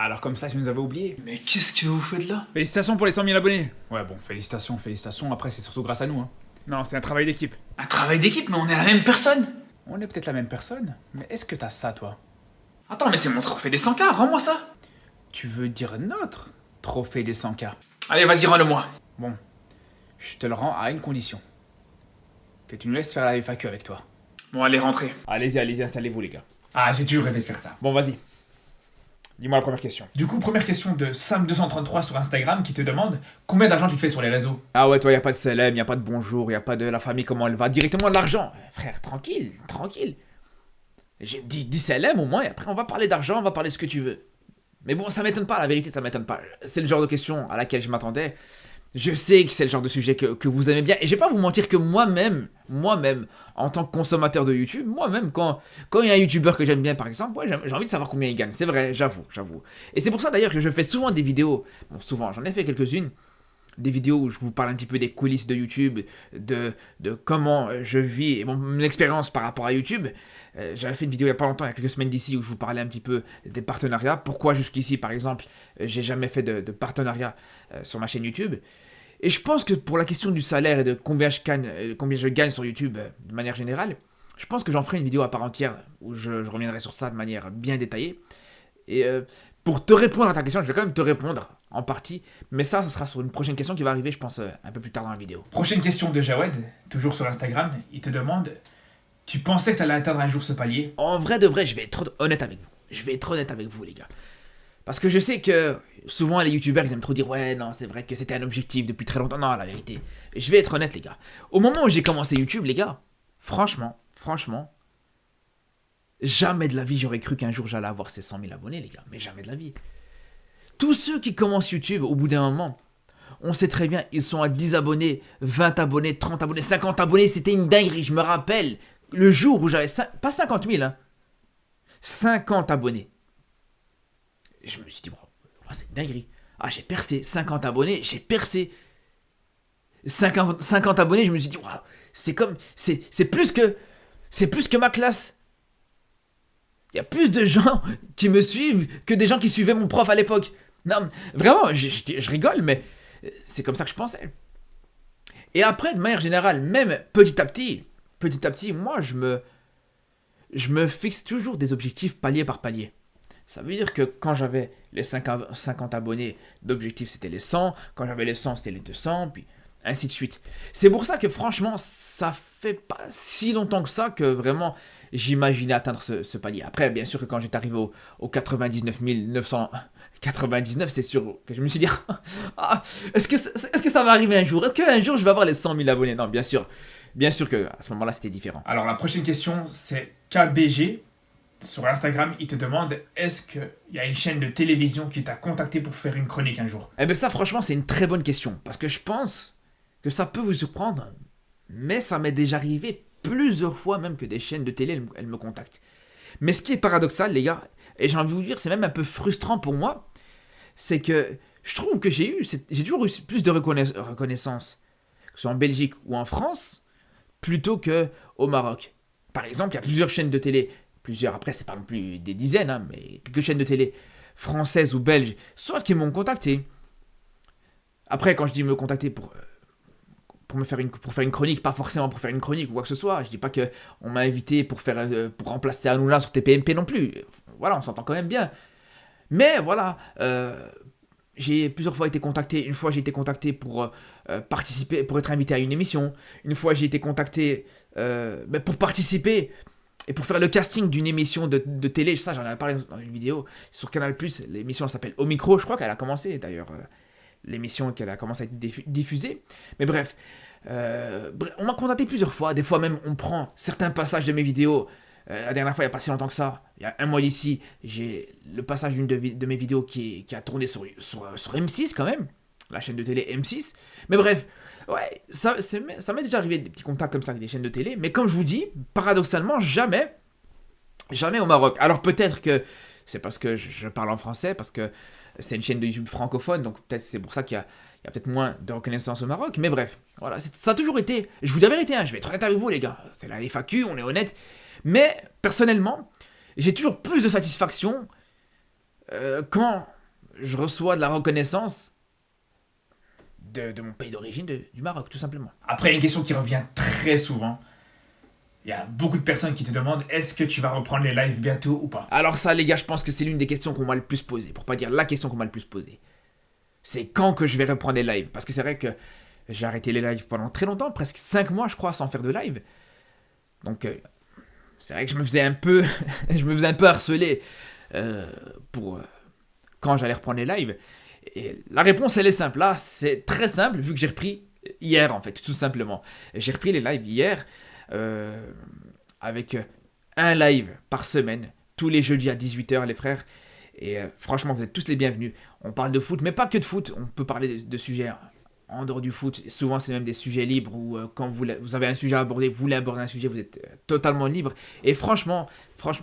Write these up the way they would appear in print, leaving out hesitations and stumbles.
alors comme ça, tu nous avais oublié. Mais qu'est-ce que vous faites là? Félicitations pour les 100 000 abonnés. Ouais, bon, félicitations. Après, c'est surtout grâce à nous, hein. Non, c'est un travail d'équipe. Un travail d'équipe, mais on est la même personne. On est peut-être la même personne, mais est-ce que t'as ça, toi? Attends, mais c'est mon trophée des 100K, rends-moi ça. Tu veux dire notre trophée des 100K? Allez, vas-y, rends-le-moi. Bon, je te le rends à une condition. Que tu nous laisses faire la FAQ avec toi. Bon, allez, rentrez. Allez-y, installez-vous, les gars. Ah, j'ai toujours rêvé de faire ça. Bon, vas-y. Dis-moi la première question. Du coup, première question de Sam233 sur Instagram qui te demande combien d'argent tu te fais sur les réseaux? Ah ouais, toi, y a pas de CLM, y a pas de bonjour, y a pas de la famille, comment elle va. Directement de l'argent. Frère, tranquille. J'ai dit CLM au moins, et après on va parler d'argent, on va parler de ce que tu veux. Mais bon, ça m'étonne pas, la vérité, ça m'étonne pas. C'est le genre de question à laquelle je m'attendais. Je sais que c'est le genre de sujet que vous aimez bien. Et je vais pas vous mentir que moi-même, en tant que consommateur de YouTube, moi-même, quand il y a un YouTuber que j'aime bien, par exemple, ouais, j'ai envie de savoir combien il gagne. C'est vrai, j'avoue. Et c'est pour ça d'ailleurs que je fais souvent des vidéos. Bon, souvent, j'en ai fait quelques-unes. Des vidéos où je vous parle un petit peu des coulisses de YouTube, de comment je vis et mon expérience par rapport à YouTube. J'avais fait une vidéo il y a pas longtemps, il y a quelques semaines d'ici, où je vous parlais un petit peu des partenariats. Pourquoi jusqu'ici, par exemple, j'ai jamais fait de partenariat sur ma chaîne YouTube. Et je pense que pour la question du salaire et de combien je gagne sur YouTube de manière générale, je pense que j'en ferai une vidéo à part entière où je reviendrai sur ça de manière bien détaillée. Et pour te répondre à ta question, je vais quand même te répondre en partie, mais ça sera sur une prochaine question qui va arriver, je pense, un peu plus tard dans la vidéo. Prochaine question de Jawed, toujours sur Instagram, il te demande tu pensais que tu allais atteindre un jour ce palier? En vrai de vrai, je vais être honnête avec vous. Les gars. Parce que je sais que souvent les youtubeurs ils aiment trop dire ouais non c'est vrai que c'était un objectif depuis très longtemps. Non, la vérité, je vais être honnête les gars. Au moment où j'ai commencé YouTube les gars, franchement, jamais de la vie j'aurais cru qu'un jour j'allais avoir ces 100 000 abonnés les gars. Mais jamais de la vie. Tous ceux qui commencent YouTube au bout d'un moment, on sait très bien, ils sont à 10 abonnés, 20 abonnés, 30 abonnés, 50 abonnés, c'était une dinguerie. Je me rappelle le jour où j'avais, pas 50 000 hein, 50 abonnés. Je me suis dit, c'est une dinguerie. Ah, j'ai percé 50 abonnés, 50 abonnés, je me suis dit, waouh, c'est plus que ma classe. Il y a plus de gens qui me suivent que des gens qui suivaient mon prof à l'époque. Non, vraiment, je rigole, mais c'est comme ça que je pensais. Et après, de manière générale, même petit à petit, moi, je me fixe toujours des objectifs palier par palier. Ça veut dire que quand j'avais les 50 abonnés, d'objectif c'était les 100, quand j'avais les 100 c'était les 200, puis ainsi de suite. C'est pour ça que franchement, ça fait pas si longtemps que ça que vraiment j'imaginais atteindre ce palier. Après, bien sûr que quand j'étais arrivé au 99 999, c'est sûr que je me suis dit, ah, est-ce que ça va arriver un jour? Est-ce qu'un jour je vais avoir les 100 000 abonnés? Non, bien sûr que à ce moment-là c'était différent. Alors la prochaine question c'est KBG. Sur Instagram, il te demande est-ce qu'il y a une chaîne de télévision qui t'a contacté pour faire une chronique un jour? Eh bien ça franchement c'est une très bonne question. Parce que je pense que ça peut vous surprendre. Mais ça m'est déjà arrivé plusieurs fois même que des chaînes de télé elles me contactent. Mais ce qui est paradoxal les gars, et j'ai envie de vous dire c'est même un peu frustrant pour moi, c'est que je trouve que j'ai toujours eu plus de reconnaissance, que ce soit en Belgique ou en France, plutôt qu'au Maroc. Par exemple, il y a plusieurs chaînes de télé. Après c'est pas non plus des dizaines, hein, mais quelques chaînes de télé françaises ou belges, soit qui m'ont contacté. Après, quand je dis me contacter pour faire une chronique, pas forcément pour faire une chronique ou quoi que ce soit, je dis pas que on m'a invité pour remplacer Hanouna sur TPMP non plus. Voilà, on s'entend quand même bien. Mais voilà, j'ai plusieurs fois été contacté. Une fois j'ai été contacté pour participer, pour être invité à une émission. Une fois j'ai été contacté pour participer et pour faire le casting d'une émission de télé. Ça j'en avais parlé dans une vidéo sur Canal+. L'émission elle s'appelle Au Micro, je crois qu'elle a commencé d'ailleurs. L'émission qu'elle a commencé à être diffusée. Mais bref, on m'a contacté plusieurs fois. Des fois même on prend certains passages de mes vidéos. La dernière fois, il n'y a pas si longtemps que ça, il y a un mois d'ici, j'ai le passage d'une de mes vidéos qui a tourné sur M6 quand même, la chaîne de télé M6. Mais bref, ouais, ça m'est déjà arrivé des petits contacts comme ça avec des chaînes de télé. Mais comme je vous dis, paradoxalement, jamais au Maroc. Alors peut-être que c'est parce que je parle en français, parce que c'est une chaîne de YouTube francophone, donc peut-être c'est pour ça qu'il y a peut-être moins de reconnaissance au Maroc. Mais bref, voilà, ça a toujours été, je vous dis la vérité, hein, je vais être honnête avec vous les gars, c'est la FAQ, on est honnête. Mais personnellement, j'ai toujours plus de satisfaction quand je reçois de la reconnaissance de mon pays d'origine, du Maroc, tout simplement. Après, une question qui revient très souvent. Il y a beaucoup de personnes qui te demandent est-ce que tu vas reprendre les lives bientôt ou pas. Alors ça, les gars, je pense que c'est l'une des questions qu'on m'a le plus posée, pour pas dire la question qu'on m'a le plus posée. C'est quand que je vais reprendre les lives. Parce que c'est vrai que j'ai arrêté les lives pendant très longtemps, presque 5 mois, je crois, sans faire de live. Donc, c'est vrai que je me faisais un peu, je me faisais un peu harceler pour quand j'allais reprendre les lives. Et la réponse, elle est simple. Là, c'est très simple, vu que j'ai repris hier, en fait, tout simplement. J'ai repris les lives hier avec un live par semaine, tous les jeudis à 18h, les frères. Et franchement, vous êtes tous les bienvenus. On parle de foot, mais pas que de foot. On peut parler de sujets en dehors du foot. Souvent, c'est même des sujets libres où quand vous avez un sujet à aborder, vous voulez aborder un sujet, vous êtes totalement libre. Et franchement,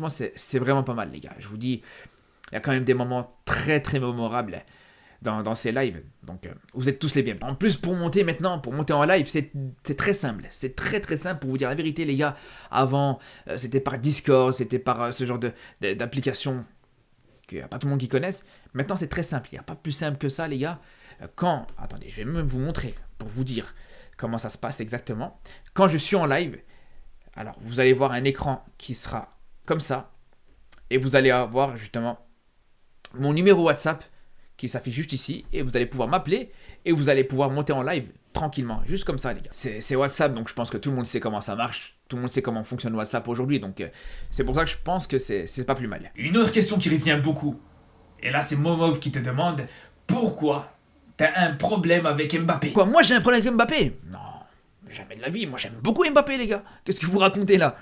c'est vraiment pas mal, les gars. Je vous dis, il y a quand même des moments très, très mémorables dans ces lives. Donc, vous êtes tous les bienvenus. En plus, pour monter en live, c'est très simple. C'est très, très simple. Pour vous dire la vérité, les gars, avant, c'était par Discord, c'était par ce genre d'application qu'il n'y a pas tout le monde qui connaisse. Maintenant, c'est très simple. Il n'y a pas plus simple que ça, les gars. Attendez, je vais même vous montrer pour vous dire comment ça se passe exactement. Quand je suis en live, alors vous allez voir un écran qui sera comme ça. Et vous allez avoir justement mon numéro WhatsApp qui s'affiche juste ici. Et vous allez pouvoir m'appeler et vous allez pouvoir monter en live tranquillement. Juste comme ça, les gars. C'est WhatsApp, donc je pense que tout le monde sait comment ça marche. Tout le monde sait comment fonctionne WhatsApp aujourd'hui. Donc c'est pour ça que je pense que c'est pas plus mal. Une autre question qui revient beaucoup. Et là, c'est Momov qui te demande pourquoi t'as un problème avec Mbappé. Quoi, moi j'ai un problème avec Mbappé? Non, jamais de la vie. Moi j'aime beaucoup Mbappé, les gars. Qu'est-ce que vous racontez là?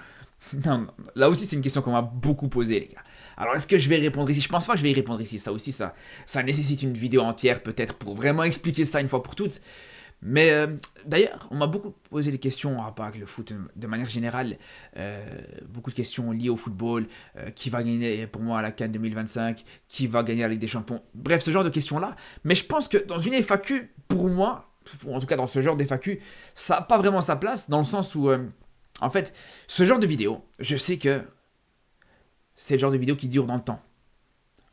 Non, là aussi c'est une question qu'on m'a beaucoup posée, les gars. Alors est-ce que je vais répondre ici? Je pense pas que je vais y répondre ici. Ça aussi, ça nécessite une vidéo entière peut-être pour vraiment expliquer ça une fois pour toutes. Mais d'ailleurs, on m'a beaucoup posé des questions en rapport avec le foot de manière générale. Beaucoup de questions liées au football. Qui va gagner pour moi à la CAN 2025? Qui va gagner la Ligue des Champions? Bref, ce genre de questions-là. Mais je pense que dans une FAQ, pour moi, ou en tout cas dans ce genre d'FAQ, ça n'a pas vraiment sa place. Dans le sens où, en fait, ce genre de vidéo, je sais que c'est le genre de vidéo qui dure dans le temps.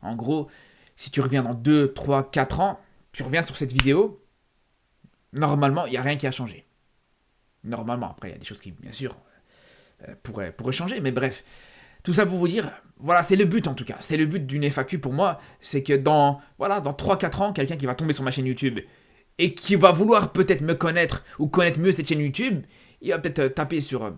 En gros, si tu reviens dans 2, 3, 4 ans, tu reviens sur cette vidéo. Normalement, il n'y a rien qui a changé. Normalement, après, il y a des choses qui, bien sûr, pourraient changer. Mais bref, tout ça pour vous dire, voilà, c'est le but en tout cas. C'est le but d'une FAQ pour moi. C'est que dans 3-4 ans, quelqu'un qui va tomber sur ma chaîne YouTube et qui va vouloir peut-être me connaître ou connaître mieux cette chaîne YouTube, il va peut-être taper sur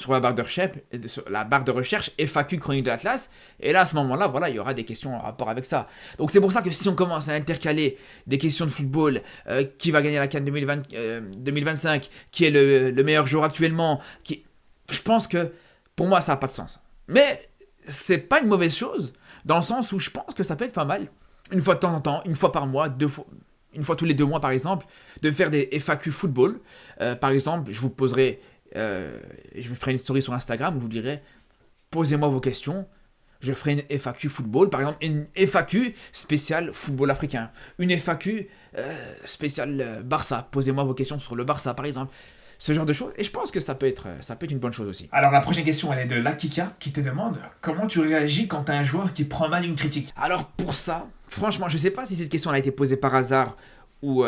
la barre de recherche FAQ Chronique de l'Atlas, et là à ce moment-là, voilà, il y aura des questions en rapport avec ça. Donc c'est pour ça que si on commence à intercaler des questions de football, qui va gagner la CAN 2025, qui est le meilleur joueur actuellement, je pense que pour moi ça n'a pas de sens. Mais c'est pas une mauvaise chose, dans le sens où je pense que ça peut être pas mal, une fois de temps en temps, une fois par mois, une fois tous les 2 mois par exemple, de faire des FAQ football. Par exemple, je vous poserai je ferai une story sur Instagram où je vous dirai posez-moi vos questions. Je ferai une FAQ football, par exemple une FAQ spéciale football africain, une FAQ spéciale Barça. Posez-moi vos questions sur le Barça par exemple, ce genre de choses. Et je pense que ça peut être une bonne chose aussi. Alors la prochaine question, elle est de Lakika qui te demande comment tu réagis quand t'as un joueur qui prend mal une critique. Alors pour ça, franchement, je sais pas si cette question elle a été posée par hasard ou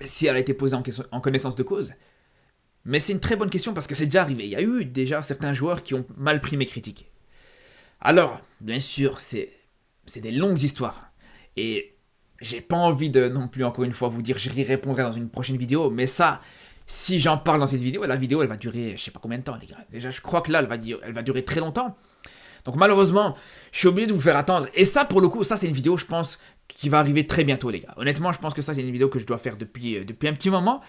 si elle a été posée en connaissance de cause. Mais c'est une très bonne question parce que c'est déjà arrivé. Il y a eu déjà certains joueurs qui ont mal pris mes critiques. Alors, bien sûr, c'est des longues histoires. Et j'ai pas envie de non plus, encore une fois, vous dire j'y répondrai dans une prochaine vidéo. Mais ça, si j'en parle dans cette vidéo, la vidéo, elle va durer je sais pas combien de temps, les gars. Déjà, je crois que là, elle va durer très longtemps. Donc malheureusement, je suis obligé de vous faire attendre. Et ça, pour le coup, ça c'est une vidéo, je pense, qui va arriver très bientôt, les gars. Honnêtement, je pense que ça, c'est une vidéo que je dois faire depuis un petit moment.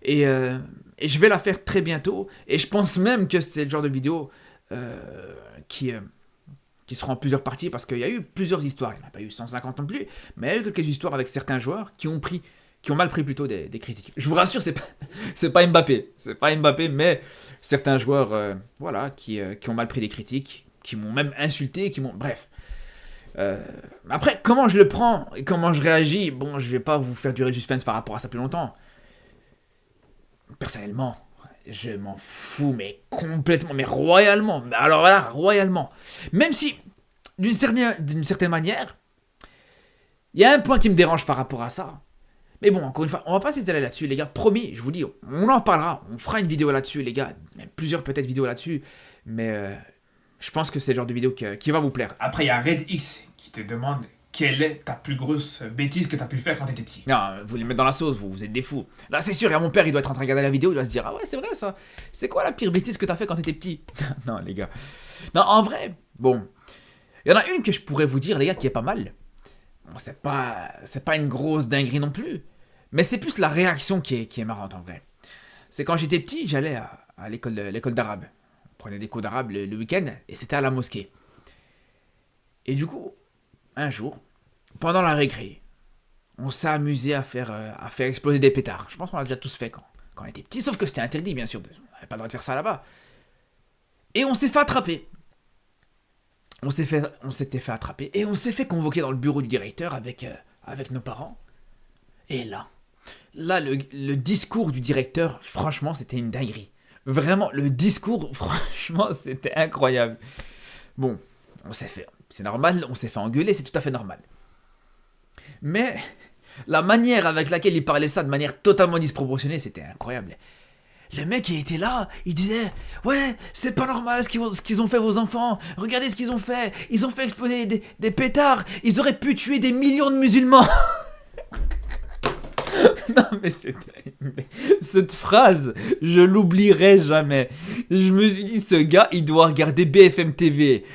Et je vais la faire très bientôt. Et je pense même que c'est le genre de vidéo qui sera en plusieurs parties. Parce qu'il y a eu plusieurs histoires. Il n'y en a pas eu 150 non plus. Mais il y a eu quelques histoires avec certains joueurs qui ont mal pris plutôt des critiques. Je vous rassure, c'est pas Mbappé. C'est pas Mbappé, mais certains joueurs qui ont mal pris des critiques. Qui m'ont même insulté. Bref. Après, comment je le prends et comment je réagis, bon, je vais pas vous faire durer le suspense par rapport à ça plus longtemps. Personnellement, je m'en fous, mais complètement, mais royalement. Mais alors là, royalement. Même si, d'une certaine manière, Il y a un point qui me dérange par rapport à ça. Mais bon, encore une fois, on va pas s'étaler là-dessus, les gars. Promis, je vous dis, on en parlera. On fera une vidéo là-dessus, les gars. Même plusieurs peut-être vidéos là-dessus. Mais je pense que c'est le genre de vidéo qui va vous plaire. Après, il y a RedX qui te demande quelle est ta plus grosse bêtise que tu as pu faire quand tu étais petit. Non, vous les mettez dans la sauce, vous êtes des fous. Là, c'est sûr, il y a mon père, il doit être en train de regarder la vidéo, il doit se dire, ah ouais, c'est vrai ça. C'est quoi la pire bêtise que t'as fait quand t'étais petit? Non, les gars. Non, en vrai, bon. Il y en a une que je pourrais vous dire, les gars, qui est pas mal. Bon, c'est pas une grosse dinguerie non plus. Mais c'est plus la réaction qui est marrante en vrai. C'est quand j'étais petit, j'allais à l'école d'arabe. On prenait des cours d'arabe le week-end et c'était à la mosquée. Et du coup, un jour, pendant la récré, on s'est amusé à faire exploser des pétards. Je pense qu'on l'a déjà tous fait quand on était petit, sauf que c'était interdit bien sûr. On n'avait pas le droit de faire ça là-bas. Et on s'est fait attraper. On s'était fait attraper et on s'est fait convoquer dans le bureau du directeur avec nos parents. Et là, le discours du directeur, franchement, c'était une dinguerie. Vraiment, le discours, franchement, c'était incroyable. Bon, c'est normal, on s'est fait engueuler, c'est tout à fait normal. Mais la manière avec laquelle il parlait ça de manière totalement disproportionnée, c'était incroyable. Le mec, il était là, il disait « Ouais, c'est pas normal ce qu'ils ont fait vos enfants. Regardez ce qu'ils ont fait. Ils ont fait exploser des pétards. Ils auraient pu tuer des millions de musulmans. » Non, mais cette phrase, je l'oublierai jamais. Je me suis dit, ce gars, il doit regarder BFM TV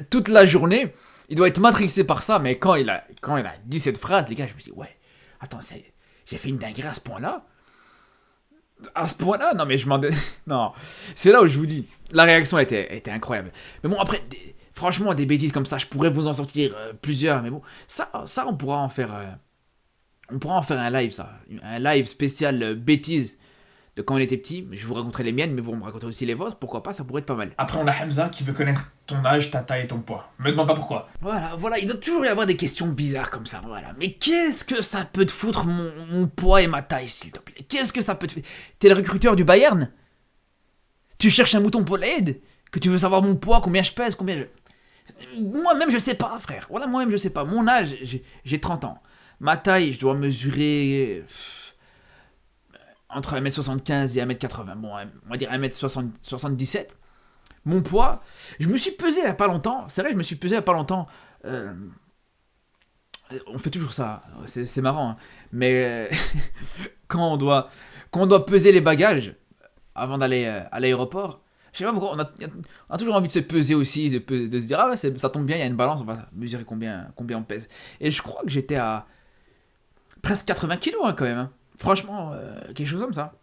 toute la journée. Il doit être matrixé par ça, mais quand il a dit cette phrase, les gars, je me suis dit, ouais, attends, j'ai fait une dinguerie à ce point-là. À ce point-là, non, mais je m'en... Non, c'est là où je vous dis, la réaction était incroyable. Mais bon, après, franchement, des bêtises comme ça, je pourrais vous en sortir plusieurs, mais bon, ça on pourra en faire... On pourra en faire un live, ça. Un live spécial bêtises de quand on était petit. Je vous raconterai les miennes, mais vous me raconterez aussi les vôtres. Pourquoi pas, ça pourrait être pas mal. Après, on a Hamza qui veut connaître ton âge, ta taille et ton poids. Me demande pas pourquoi. Voilà, il doit toujours y avoir des questions bizarres comme ça, voilà. Mais qu'est-ce que ça peut te foutre mon poids et ma taille, s'il te plaît? Qu'est-ce que ça peut te faire? T'es le recruteur du Bayern? Tu cherches un mouton pour l'aide? Que tu veux savoir mon poids, combien je pèse, Moi-même, je sais pas, frère. Voilà, moi-même, je sais pas. Mon âge, j'ai 30 ans. Ma taille, je dois mesurer entre 1m75 et 1m80. Bon, on va dire 1m77. Mon poids, je me suis pesé il n'y a pas longtemps. C'est vrai, je me suis pesé il n'y a pas longtemps. On fait toujours ça. C'est marrant. Hein. Mais quand on doit peser les bagages avant d'aller à l'aéroport, je sais pas pourquoi, on a toujours envie de se peser aussi, de se dire, ah ouais, ça tombe bien, il y a une balance, on va mesurer combien on pèse. Et je crois que j'étais à presque 80 kilos hein, quand même. Hein. Franchement, quelque chose comme ça.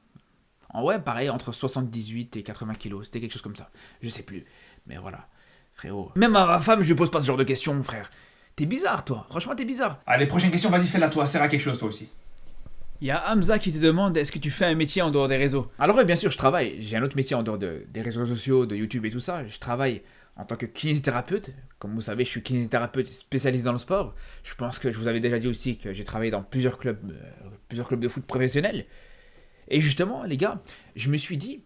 Ouais, pareil, entre 78 et 80 kilos. C'était quelque chose comme ça. Je sais plus. Mais voilà, frérot. Même à ma femme, je lui pose pas ce genre de questions, frère. T'es bizarre, toi. Franchement, t'es bizarre. Allez, prochaine question, vas-y, fais-la toi. Sert à quelque chose, toi aussi. Il y a Hamza qui te demande est-ce que tu fais un métier en dehors des réseaux? Alors oui, bien sûr, je travaille. J'ai un autre métier en dehors des réseaux sociaux, de YouTube et tout ça. Je travaille en tant que kinésithérapeute. Comme vous savez, je suis kinésithérapeute spécialiste dans le sport. Je pense que je vous avais déjà dit aussi que j'ai travaillé dans plusieurs clubs de foot professionnels. Et justement, les gars, je me suis dit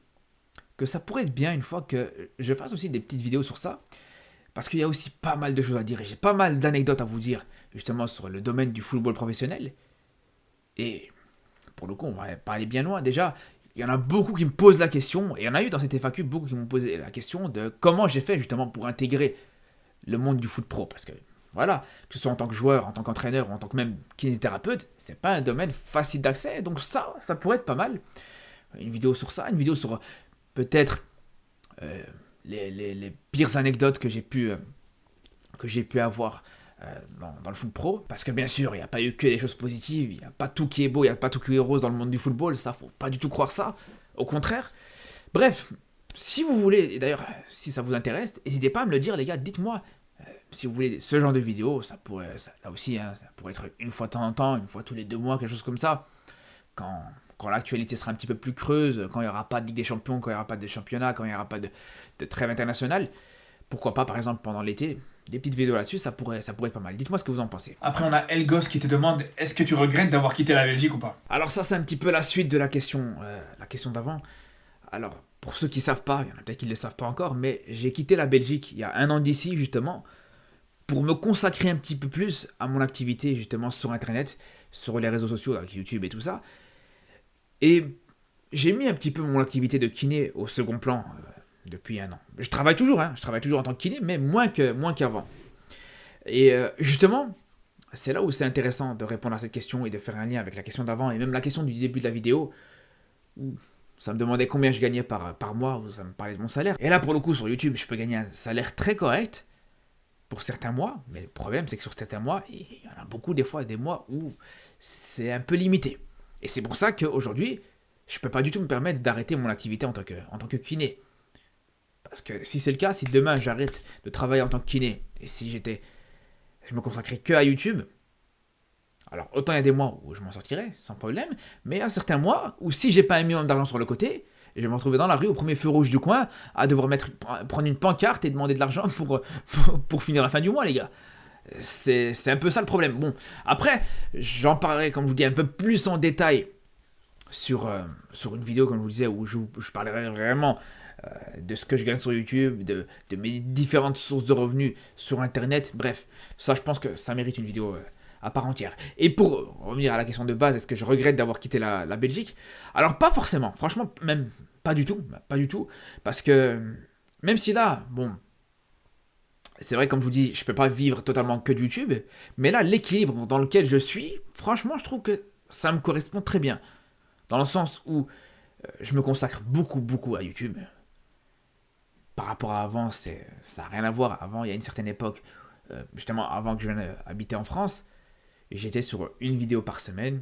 que ça pourrait être bien une fois que je fasse aussi des petites vidéos sur ça. Parce qu'il y a aussi pas mal de choses à dire. Et j'ai pas mal d'anecdotes à vous dire justement sur le domaine du football professionnel. Et pour le coup, on va pas aller bien loin. Déjà, il y en a beaucoup qui me posent la question, et il y en a eu dans cette FAQ beaucoup qui m'ont posé la question de comment j'ai fait justement pour intégrer le monde du foot pro. Parce que voilà, que ce soit en tant que joueur, en tant qu'entraîneur, ou en tant que même kinésithérapeute, c'est pas un domaine facile d'accès. Donc ça pourrait être pas mal. Une vidéo sur ça, une vidéo sur peut-être les pires anecdotes que j'ai pu avoir dans le foot pro, parce que bien sûr, il n'y a pas eu que des choses positives, il n'y a pas tout qui est beau, il n'y a pas tout qui est rose dans le monde du football, ça, faut pas du tout croire ça, au contraire. Bref, si vous voulez, et d'ailleurs, si ça vous intéresse, n'hésitez pas à me le dire, les gars, dites-moi, si vous voulez ce genre de vidéo, là aussi, hein, ça pourrait être une fois de temps en temps, une fois tous les 2 mois, quelque chose comme ça, quand l'actualité sera un petit peu plus creuse, quand il n'y aura pas de Ligue des Champions, quand il n'y aura pas de championnat, quand il n'y aura pas de trêve internationale, pourquoi pas, par exemple, pendant l'été, des petites vidéos là-dessus, ça pourrait être pas mal. Dites-moi ce que vous en pensez. Après, on a Elgos qui te demande est-ce que tu regrettes d'avoir quitté la Belgique ou pas? Alors ça, c'est un petit peu la suite de la question d'avant. Alors, pour ceux qui savent pas, il y en a peut-être qui ne le savent pas encore, mais j'ai quitté la Belgique il y a 1 an d'ici, justement, pour me consacrer un petit peu plus à mon activité justement sur Internet, sur les réseaux sociaux, avec YouTube et tout ça. Et j'ai mis un petit peu mon activité de kiné au second plan depuis un an. Je travaille toujours, hein, je travaille toujours en tant que kiné, mais moins qu'avant. Et justement, c'est là où c'est intéressant de répondre à cette question et de faire un lien avec la question d'avant et même la question du début de la vidéo, où ça me demandait combien je gagnais par mois, où ça me parlait de mon salaire. Et là, pour le coup, sur YouTube, je peux gagner un salaire très correct pour certains mois, mais le problème, c'est que sur certains mois, il y en a beaucoup des fois, des mois où c'est un peu limité. Et c'est pour ça qu'aujourd'hui, je ne peux pas du tout me permettre d'arrêter mon activité en tant que kiné. Parce que si c'est le cas, si demain j'arrête de travailler en tant que kiné, et si je me consacrais que à YouTube, alors autant il y a des mois où je m'en sortirais sans problème, mais il y a certains mois où si j'ai pas un minimum d'argent sur le côté, je vais me retrouver dans la rue au premier feu rouge du coin à devoir prendre une pancarte et demander de l'argent pour finir la fin du mois, les gars. C'est un peu ça le problème. Bon, après, j'en parlerai, comme je vous dis, un peu plus en détail sur une vidéo, comme je vous disais, où je parlerai vraiment de ce que je gagne sur YouTube, de mes différentes sources de revenus sur Internet. Bref, ça, je pense que ça mérite une vidéo à part entière. Et pour revenir à la question de base, est-ce que je regrette d'avoir quitté la Belgique? Alors, pas forcément. Franchement, même pas du tout. Pas du tout. Parce que, même si là, bon, c'est vrai, comme je vous dis, je peux pas vivre totalement que de YouTube, mais là, l'équilibre dans lequel je suis, franchement, je trouve que ça me correspond très bien. Dans le sens où je me consacre beaucoup à YouTube. Par rapport à avant, ça n'a rien à voir. Avant, il y a une certaine époque, justement avant que je vienne habiter en France, j'étais sur une vidéo par semaine,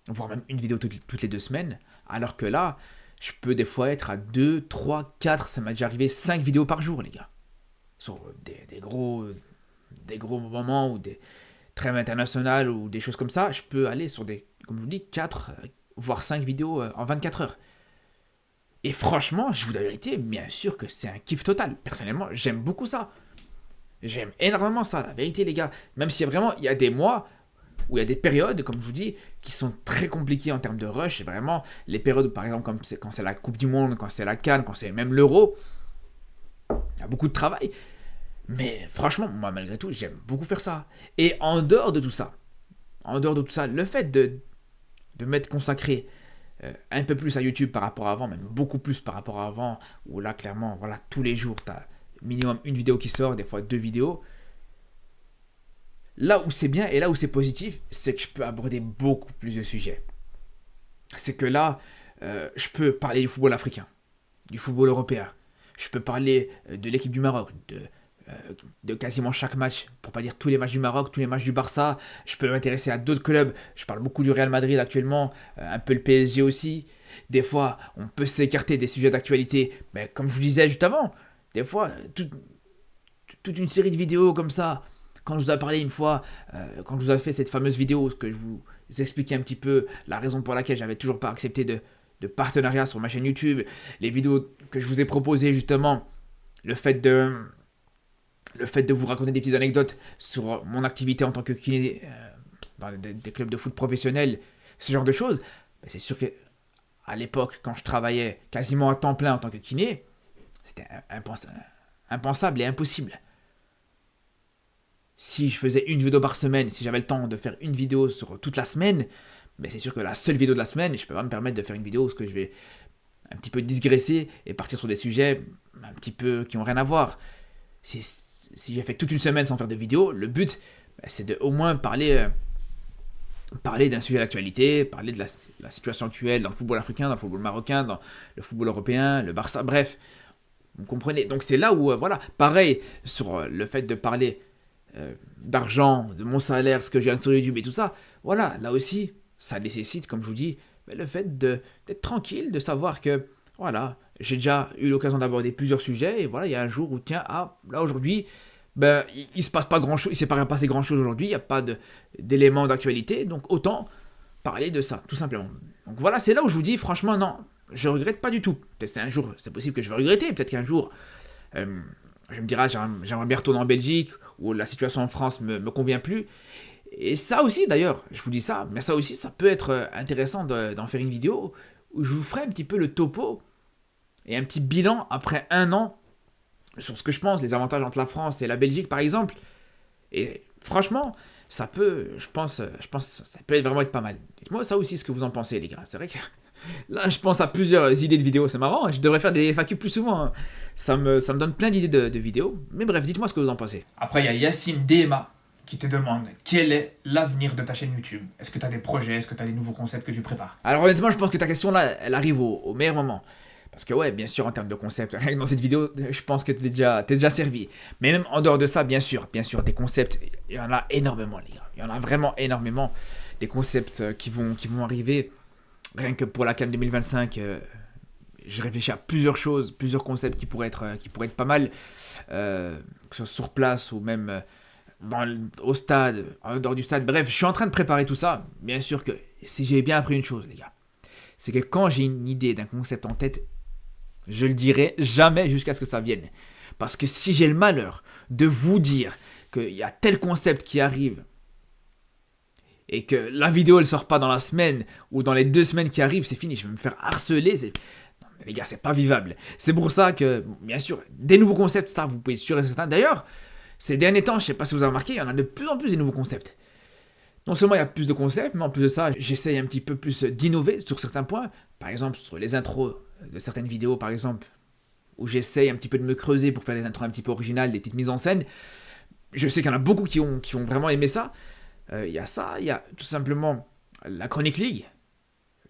voire même une vidéo toutes les 2 semaines, alors que là, je peux des fois être à 2, 3, 4, ça m'a déjà arrivé 5 vidéos par jour, les gars. Sur des gros moments ou des trêves internationales ou des choses comme ça, je peux aller sur comme je vous dis, 4, voire 5 vidéos en 24 heures. Et franchement, je vous dis la vérité, bien sûr que c'est un kiff total. Personnellement, j'aime beaucoup ça. J'aime énormément ça, la vérité, les gars. Même s'il y a vraiment, il y a des mois où il y a des périodes, comme je vous dis, qui sont très compliquées en termes de rush. C'est vraiment les périodes, par exemple, quand c'est la Coupe du Monde, quand c'est la CAN, quand c'est même l'Euro. Il y a beaucoup de travail. Mais franchement, moi, malgré tout, j'aime beaucoup faire ça. Et en dehors de tout ça, le fait de m'être consacré un peu plus à YouTube par rapport à avant, même beaucoup plus par rapport à avant, où là, clairement, voilà, tous les jours, tu as minimum une vidéo qui sort, des fois 2 vidéos. Là où c'est bien et là où c'est positif, c'est que je peux aborder beaucoup plus de sujets. C'est que là, je peux parler du football africain, du football européen. Je peux parler de l'équipe du Maroc, de quasiment chaque match, pour pas dire tous les matchs du Maroc, tous les matchs du Barça. Je peux m'intéresser à d'autres clubs. Je parle beaucoup du Real Madrid actuellement, un peu le PSG aussi. Des fois, on peut s'écarter des sujets d'actualité, mais comme je vous disais juste avant, des fois, toute une série de vidéos comme ça. Quand je vous ai parlé une fois, quand je vous ai fait cette fameuse vidéo, que je vous expliquais un petit peu la raison pour laquelle j'avais toujours pas accepté de partenariat sur ma chaîne YouTube, les vidéos que je vous ai proposées justement, le fait de vous raconter des petites anecdotes sur mon activité en tant que kiné dans des clubs de foot professionnels, ce genre de choses, c'est sûr que à l'époque, quand je travaillais quasiment à temps plein en tant que kiné, c'était impensable et impossible. Si je faisais une vidéo par semaine, si j'avais le temps de faire une vidéo sur toute la semaine, ben c'est sûr que la seule vidéo de la semaine, je peux pas me permettre de faire une vidéo où je vais un petit peu digresser et partir sur des sujets un petit peu qui n'ont rien à voir. Si j'ai fait toute une semaine sans faire de vidéo, le but, ben, c'est de au moins parler d'un sujet d'actualité, parler de la situation actuelle dans le football africain, dans le football marocain, dans le football européen, le Barça, bref. Vous comprenez? Donc c'est là où, voilà, pareil, sur le fait de parler d'argent, de mon salaire, ce que je gagne sur YouTube et tout ça, voilà, là aussi, ça nécessite, comme je vous dis, le fait d'être tranquille, de savoir que, voilà, j'ai déjà eu l'occasion d'aborder plusieurs sujets, et voilà, il y a un jour où, tiens, là aujourd'hui, ben, il se passe pas grand chose, il s'est pas passé grand chose aujourd'hui, il n'y a pas d'éléments d'actualité, donc autant parler de ça, tout simplement. Donc voilà, c'est là où je vous dis, franchement, non, je regrette pas du tout. Peut-être un jour, c'est possible que je vais regretter, peut-être qu'un jour, je me dirai, j'aimerais bien retourner en Belgique, où la situation en France me convient plus. Et ça aussi, d'ailleurs, je vous dis ça, mais ça aussi, ça peut être intéressant d'en faire une vidéo, où je vous ferai un petit peu le topo, et un petit bilan après un an, sur ce que je pense, les avantages entre la France et la Belgique, par exemple. Et franchement, je pense, ça peut vraiment être pas mal. Dites-moi ça aussi ce que vous en pensez, les gars. C'est vrai que là, je pense à plusieurs idées de vidéos. C'est marrant, je devrais faire des FAQ plus souvent, hein. Ça me donne plein d'idées de vidéos. Mais bref, dites-moi ce que vous en pensez. Après, il y a Yacine DMA qui te demande quel est l'avenir de ta chaîne YouTube. Est-ce que tu as des projets? Est-ce que tu as des nouveaux concepts que tu prépares? Alors honnêtement, je pense que ta question là, elle arrive au meilleur moment. Parce que ouais, bien sûr, en termes de concept, rien que dans cette vidéo, je pense que t'es déjà servi. Mais même en dehors de ça, bien sûr, des concepts, il y en a énormément, les gars. Il y en a vraiment énormément. Des concepts qui vont arriver. Rien que pour la CAN 2025, je réfléchis à plusieurs choses, plusieurs concepts qui pourraient être pas mal. Que ce soit sur place ou même au stade, en dehors du stade. Bref, je suis en train de préparer tout ça. Bien sûr que si j'ai bien appris une chose, les gars, c'est que quand j'ai une idée d'un concept en tête, je le dirai jamais jusqu'à ce que ça vienne. Parce que si j'ai le malheur de vous dire qu'il y a tel concept qui arrive et que la vidéo elle sort pas dans la semaine ou dans les 2 semaines qui arrivent, c'est fini, je vais me faire harceler. Non, mais les gars, c'est pas vivable. C'est pour ça que, bien sûr, des nouveaux concepts, ça vous pouvez être sûr et certain. D'ailleurs, ces derniers temps, je sais pas si vous avez remarqué, il y en a de plus en plus des nouveaux concepts. Non seulement il y a plus de concepts, mais en plus de ça, j'essaye un petit peu plus d'innover sur certains points. Par exemple, sur les intros de certaines vidéos, par exemple, où j'essaye un petit peu de me creuser pour faire des intros un petit peu originales, des petites mises en scène. Je sais qu'il y en a beaucoup qui ont vraiment aimé ça. Il y a ça, il y a tout simplement la Chronic League,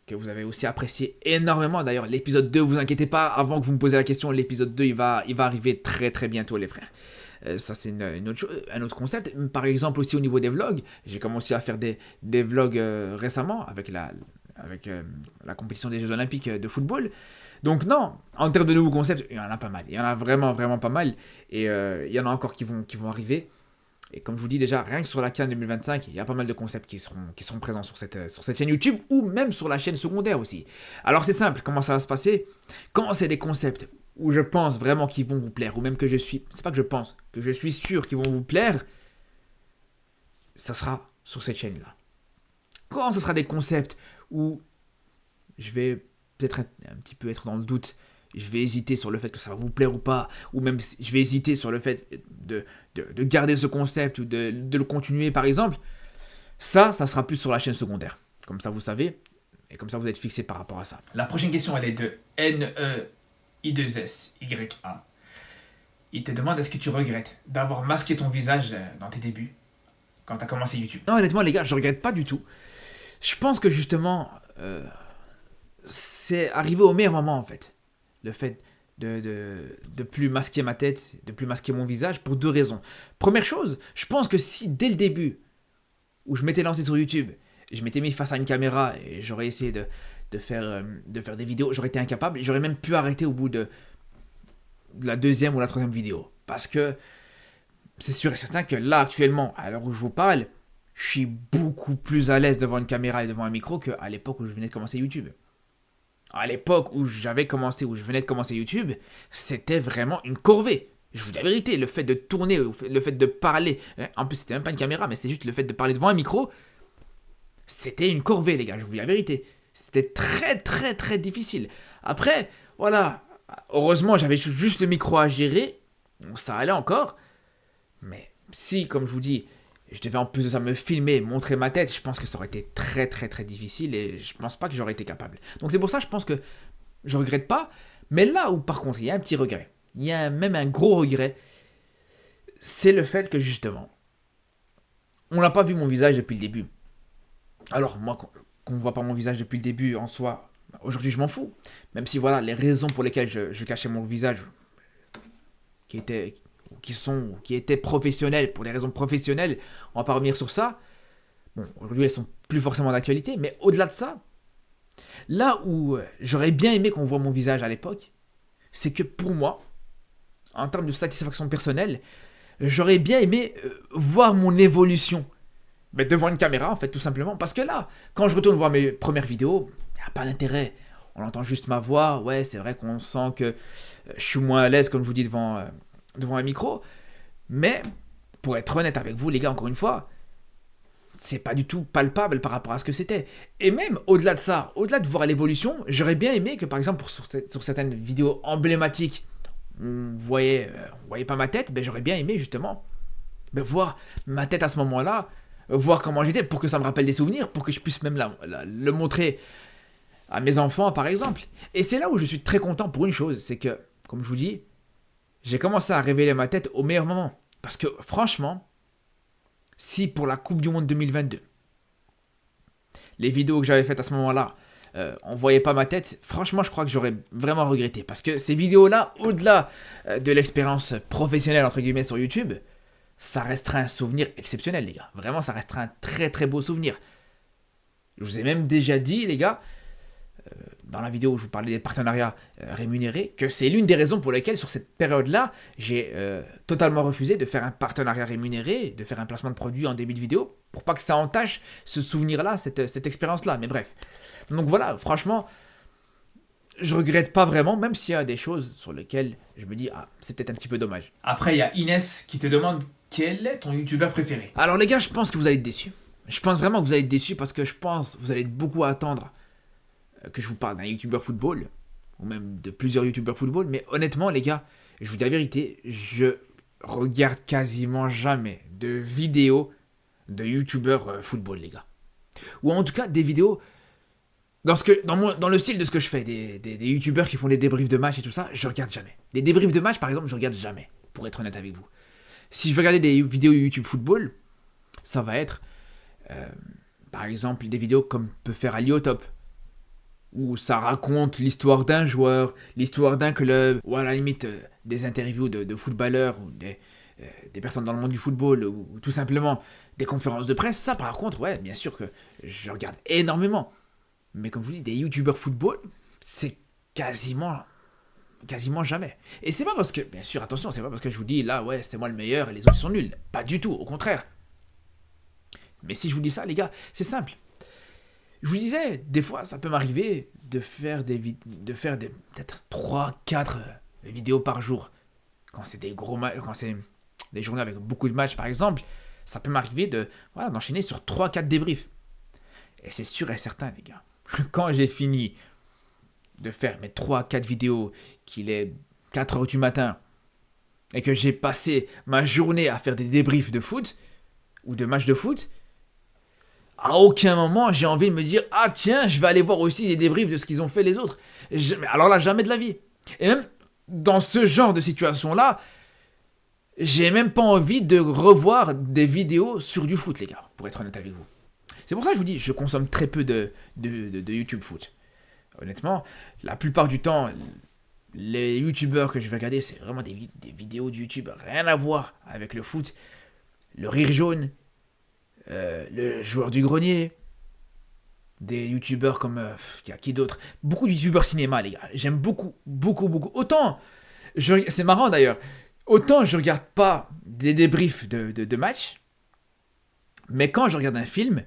que vous avez aussi apprécié énormément. D'ailleurs, l'épisode 2, vous inquiétez pas, avant que vous me posiez la question, l'épisode 2, il va arriver très très bientôt, les frères. Ça, c'est un autre concept. Par exemple, aussi au niveau des vlogs, j'ai commencé à faire des vlogs récemment avec la compétition des Jeux Olympiques de football. Donc non, en termes de nouveaux concepts, il y en a pas mal. Il y en a vraiment, vraiment pas mal. Et il y en a encore qui vont arriver. Et comme je vous dis déjà, rien que sur la CAN 2025, il y a pas mal de concepts qui seront présents sur cette chaîne YouTube ou même sur la chaîne secondaire aussi. Alors c'est simple, comment ça va se passer? Quand c'est des concepts où je pense vraiment qu'ils vont vous plaire, ou même que c'est pas que je pense, que je suis sûr qu'ils vont vous plaire, ça sera sur cette chaîne-là. Quand ce sera des concepts où je vais peut-être un petit peu être dans le doute, je vais hésiter sur le fait que ça va vous plaire ou pas, ou même je vais hésiter sur le fait de garder ce concept ou de le continuer par exemple, ça sera plus sur la chaîne secondaire. Comme ça vous savez, et comme ça vous êtes fixé par rapport à ça. La prochaine question, elle est de NEI2SYA. Il te demande est-ce que tu regrettes d'avoir masqué ton visage dans tes débuts, quand tu as commencé YouTube? Non, honnêtement les gars, je regrette pas du tout. Je pense que justement, c'est arrivé au meilleur moment en fait. Le fait de plus masquer ma tête, de plus masquer mon visage, pour 2 raisons. Première chose, je pense que si dès le début, où je m'étais lancé sur YouTube, je m'étais mis face à une caméra et j'aurais essayé de faire des vidéos, j'aurais été incapable et j'aurais même pu arrêter au bout de la 2e ou la 3e vidéo. Parce que c'est sûr et certain que là, actuellement, à l'heure où je vous parle, je suis beaucoup plus à l'aise devant une caméra et devant un micro qu'à l'époque où je venais de commencer YouTube. À l'époque où je venais de commencer YouTube, c'était vraiment une corvée. Je vous dis la vérité, le fait de tourner, le fait de parler, en plus c'était même pas une caméra, mais c'était juste le fait de parler devant un micro, c'était une corvée les gars, je vous dis la vérité. C'était très très très difficile. Après, voilà, heureusement j'avais juste le micro à gérer, donc ça allait encore. Mais si, comme je vous dis, je devais en plus de ça me filmer, montrer ma tête, je pense que ça aurait été très très très difficile et je pense pas que j'aurais été capable. Donc c'est pour ça je pense que je regrette pas. Mais là où par contre il y a un petit regret, il y a même un gros regret, c'est le fait que justement, on n'a pas vu mon visage depuis le début. Alors moi, qu'on ne voit pas mon visage depuis le début en soi, aujourd'hui je m'en fous. Même si voilà, les raisons pour lesquelles je cachais mon visage, qui étaient professionnelles, pour des raisons professionnelles, on va pas revenir sur ça. Bon, aujourd'hui elles sont plus forcément d'actualité, mais au-delà de ça, là où j'aurais bien aimé qu'on voit mon visage à l'époque, c'est que pour moi, en termes de satisfaction personnelle, j'aurais bien aimé voir mon évolution. Mais devant une caméra, en fait, tout simplement. Parce que là, quand je retourne voir mes premières vidéos, il n'y a pas d'intérêt. On entend juste ma voix. Ouais, c'est vrai qu'on sent que je suis moins à l'aise, comme je vous dis, devant un micro. Mais, pour être honnête avec vous, les gars, encore une fois, c'est pas du tout palpable par rapport à ce que c'était. Et même, au-delà de ça, au-delà de voir l'évolution, j'aurais bien aimé que, par exemple, sur certaines vidéos emblématiques, on voyait pas ma tête, ben j'aurais bien aimé, justement, ben, voir ma tête à ce moment-là, voir comment j'étais pour que ça me rappelle des souvenirs, pour que je puisse même le montrer à mes enfants par exemple. Et c'est là où je suis très content pour une chose, c'est que, comme je vous dis, j'ai commencé à révéler ma tête au meilleur moment. Parce que franchement, si pour la Coupe du Monde 2022, les vidéos que j'avais faites à ce moment-là, on voyait pas ma tête, franchement je crois que j'aurais vraiment regretté. Parce que ces vidéos-là, au-delà de l'expérience professionnelle entre guillemets sur YouTube, ça restera un souvenir exceptionnel les gars. Vraiment ça restera un très très beau souvenir. Je vous ai même déjà dit les gars, dans la vidéo où je vous parlais des partenariats rémunérés, que c'est l'une des raisons pour lesquelles sur cette période-là, j'ai totalement refusé de faire un partenariat rémunéré, de faire un placement de produit en début de vidéo, pour pas que ça entache ce souvenir-là, cette expérience-là. Mais bref. Donc voilà, franchement, je regrette pas vraiment, même s'il y a des choses sur lesquelles je me dis, ah, c'est peut-être un petit peu dommage. Après, il y a Inès qui te demande quel est ton youtubeur préféré. Alors les gars, je pense que vous allez être déçus. Je pense vraiment que vous allez être déçus parce que je pense que vous allez être beaucoup à attendre que je vous parle d'un youtubeur football, ou même de plusieurs youtubeurs football, mais honnêtement les gars, je vous dis la vérité, je regarde quasiment jamais de vidéos de youtubeurs football les gars. Ou en tout cas des vidéos dans le style de ce que je fais, des youtubeurs qui font des débriefs de match et tout ça, je regarde jamais. Des débriefs de match par exemple, je regarde jamais, pour être honnête avec vous. Si je veux regarder des vidéos YouTube football, ça va être par exemple des vidéos comme peut faire Aliotop, où ça raconte l'histoire d'un joueur, l'histoire d'un club, ou à la limite des interviews de footballeurs, ou des personnes dans le monde du football, ou tout simplement des conférences de presse. Ça par contre, ouais, bien sûr que je regarde énormément. Mais comme je vous dis, des youtubeurs football, c'est quasiment jamais. Et c'est pas parce que, bien sûr, attention, c'est pas parce que je vous dis là, ouais, c'est moi le meilleur et les autres sont nuls. Pas du tout, au contraire. Mais si je vous dis ça, les gars, c'est simple. Je vous disais, des fois, ça peut m'arriver de faire peut-être 3-4 vidéos par jour. Quand c'est des gros matchs, quand c'est des journées avec beaucoup de matchs, par exemple, ça peut m'arriver d'enchaîner sur 3-4 débriefs. Et c'est sûr et certain, les gars. Quand j'ai fini de faire mes 3-4 vidéos, qu'il est 4 heures du matin, et que j'ai passé ma journée à faire des débriefs de foot, ou de matchs de foot, à aucun moment j'ai envie de me dire, ah tiens, je vais aller voir aussi des débriefs de ce qu'ils ont fait les autres. Alors là, jamais de la vie. Et même dans ce genre de situation-là, j'ai même pas envie de revoir des vidéos sur du foot, les gars, pour être honnête avec vous. C'est pour ça que je vous dis, je consomme très peu de YouTube foot. Honnêtement, la plupart du temps, les youtubeurs que je vais regarder, c'est vraiment des vidéos de YouTube, rien à voir avec le foot. Le rire jaune, le joueur du grenier, des youtubeurs comme qui d'autre, beaucoup de youtubeurs cinéma les gars, j'aime beaucoup. Autant c'est marrant d'ailleurs, autant je regarde pas des débriefs de matchs, mais quand je regarde un film,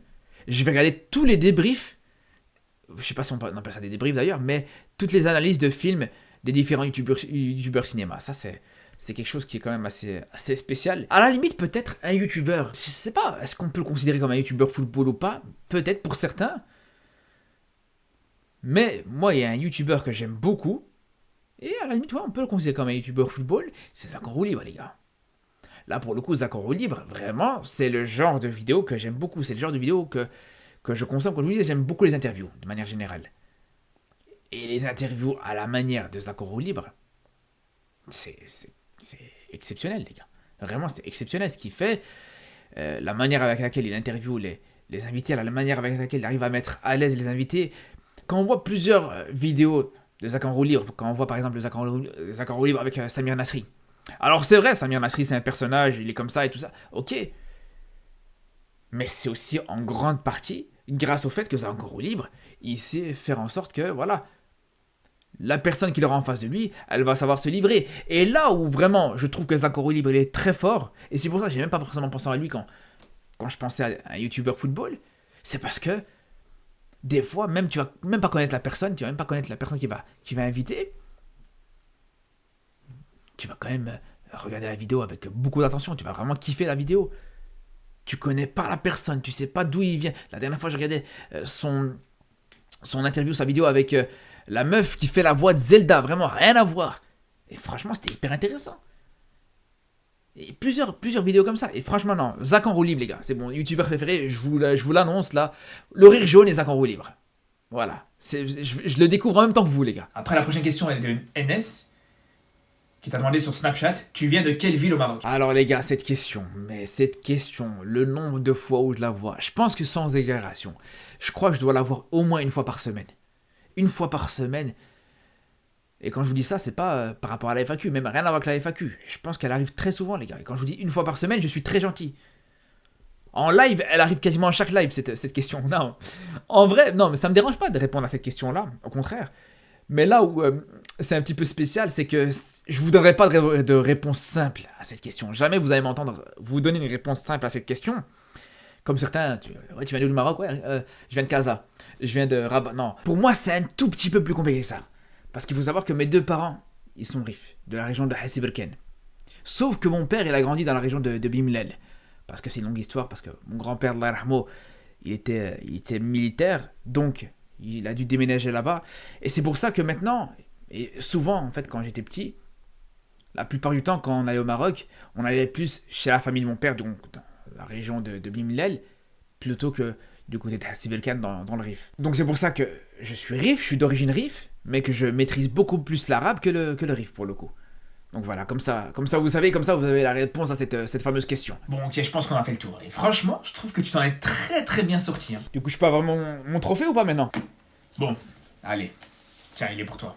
je vais regarder tous les débriefs, je sais pas si on appelle ça des débriefs d'ailleurs, mais toutes les analyses de films des différents youtubeurs cinéma. Ça c'est quelque chose qui est quand même assez spécial. À la limite, peut-être un youtubeur, je sais pas, est-ce qu'on peut le considérer comme un youtubeur football ou pas? Peut-être pour certains. Mais moi, il y a un youtubeur que j'aime beaucoup, et à la limite, ouais, on peut le considérer comme un youtubeur football, c'est Zach en roue libre, les gars. Là, pour le coup, Zach en roue libre, vraiment, c'est le genre de vidéo que j'aime beaucoup. C'est le genre de vidéo que je consomme. Comme je vous dis, j'aime beaucoup les interviews, de manière générale. Et les interviews à la manière de Zach en roue libre, c'est exceptionnel, les gars. Vraiment, c'est exceptionnel ce qu'il fait. La manière avec laquelle il interviewe les invités, la manière avec laquelle il arrive à mettre à l'aise les invités. Quand on voit plusieurs vidéos de Zach en roue libre, quand on voit par exemple le Zach en roue libre avec Samir Nasri. Alors c'est vrai, Samir Nasri c'est un personnage, il est comme ça et tout ça, ok. Mais c'est aussi en grande partie grâce au fait que Zach en roue libre, il sait faire en sorte que, voilà, la personne qui l'aura en face de lui, elle va savoir se livrer. Et là où vraiment je trouve que Zach en roue libre il est très fort, et c'est pour ça que j'ai même pas forcément pensé à lui quand je pensais à un youtubeur football, c'est parce que des fois, même tu vas même pas connaître la personne, tu vas même pas connaître la personne qui va inviter. Tu vas quand même regarder la vidéo avec beaucoup d'attention, tu vas vraiment kiffer la vidéo. Tu connais pas la personne, tu sais pas d'où il vient. La dernière fois, je regardais son interview, sa vidéo avec la meuf qui fait la voix de Zelda, vraiment rien à voir. Et franchement, c'était hyper intéressant. Et plusieurs vidéos comme ça. Et franchement, non. Zach en roue libre, les gars. C'est mon youtubeur préféré. Je vous l'annonce là. Le rire jaune et Zach en roue libre. Voilà. Je le découvre en même temps que vous, les gars. Après, la prochaine question est de NS, qui t'a demandé sur Snapchat, tu viens de quelle ville au Maroc? Alors, les gars, cette question, le nombre de fois où je la vois, je pense que sans exagération, je crois que je dois la voir au moins une fois par semaine. Une fois par semaine. Et quand je vous dis ça, c'est pas par rapport à la FAQ, même rien à voir avec la FAQ. Je pense qu'elle arrive très souvent, les gars. Et quand je vous dis une fois par semaine, je suis très gentil. En live, elle arrive quasiment à chaque live, cette question. Non. En vrai, non, mais ça me dérange pas de répondre à cette question-là, au contraire. Mais là où c'est un petit peu spécial, c'est que je vous donnerai pas de réponse simple à cette question. Jamais vous allez m'entendre vous donner une réponse simple à cette question. Comme certains, tu viens d'où, du Maroc? Ouais, je viens de Casa. Je viens de Rabat. Non. Pour moi, c'est un tout petit peu plus compliqué que ça. Parce qu'il faut savoir que mes deux parents, ils sont rifs, de la région de Hassi-Berken. Sauf que mon père, il a grandi dans la région de Bimlel. Parce que c'est une longue histoire, parce que mon grand-père, Allah yarhamou, il était militaire, donc il a dû déménager là-bas. Et c'est pour ça que maintenant, et souvent en fait quand j'étais petit, la plupart du temps quand on allait au Maroc, on allait plus chez la famille de mon père, donc dans la région de Bimlel, plutôt que du côté de Hassi-Berken dans le Rif. Donc c'est pour ça que je suis Rif, je suis d'origine Rif, mais que je maîtrise beaucoup plus l'arabe que le Rif pour le coup. Donc voilà, comme ça vous savez, comme ça vous avez la réponse à cette fameuse question. Bon, ok, je pense qu'on a fait le tour. Et franchement, je trouve que tu t'en es très très bien sorti. Hein. Du coup, je peux avoir mon trophée ou pas maintenant? Bon, allez. Tiens, il est pour toi.